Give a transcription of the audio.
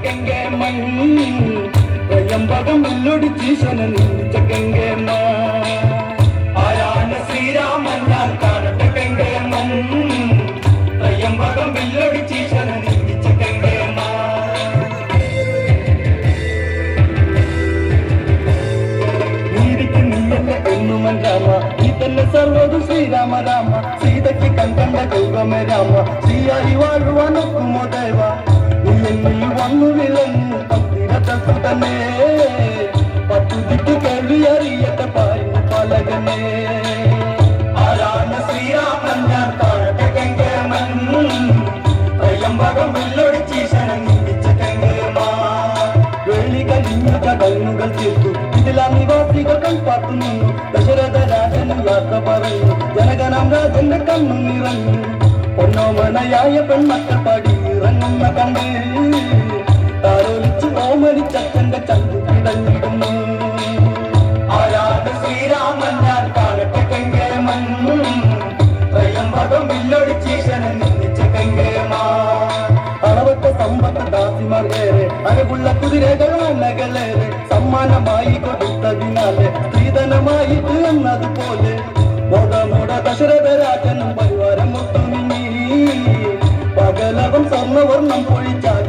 കെങ്കേമൻ ത്രയംബകം വെല്ലൊടിച്ചീശന നിന്നിച്ച കെങ്കേമ ആരാണ് ശ്രീരാമൻ ഞാൻ കാണട്ടെ കെങ്കേമൻ ത്രയംബകം വെല്ലൊടിച്ചീശന നിന്നിച്ച കെങ്കേമ നീതിക്ക് നീയല്ല എന്നുമൻ രാമ നീ തന്നെ സർവ്വതു ശ്രീരാമ രാമ സീതയ്ക്ക് കൺകണ്ട ദൈവമ രാമ ശ്രീയായി വാഴുവാനൊക്കുമോ ദേവ നീ എന്നിൽ വന്നു വിളഞ്ഞു തന്നെ പത്തുതിക്ക് കേൾവി അറിയട്ടെ പായുന്നു പലകനെ ആരാണ് ശ്രീരാമൻ ഞാൻ കാണട്ടെ കെങ്കേമൻ ത്രയംബകം വെല്ലൊടിച്ചീശന നിന്നിച്ച കെങ്കേമ വേളി കഴിഞ്ഞ കടലുകൾ തീർത്തു ഇതിലാ നിവാസികൾ കൺപാർത്തു നിന്നു ദശരഥ രാജന് യാത്ര പറഞ്ഞു ജനഗണം രാജന്റെ കണ്ണു നിറഞ്ഞു പൊന്നോമനയായ പെൺമക്കൾ പാടി ഇറങ്ങുന്ന കണ്ട് താരോലിച്ച് ഓമനിച്ചച്ഛന്റെ ചന്തു കിടന്നിടുന്നു ആരാണ് ശ്രീരാമൻ ഞാൻ കാണട്ടെ കെങ്കേമൻ ത്രയംബകം വില്ലൊടിച്ചീശന നിന്നിച്ച കെങ്കേമ അളവറ്റ സമ്പത്ത് ദാസിമാർ ഏറെ അഴകുള്ള കുതിരകൾ ആനകളേറെ സമ്മാനമായി കൊടുത്തതിനാലെ സ്ത്രീധനമായിട്ട് എന്നതുപോലെ മോട ദശരഥ രാജനും പരിവാരം ഒത്തുമിങ്ങി പകലവൻ സ്വർണ്ണവർണ്ണം പൊഴിച്ചാക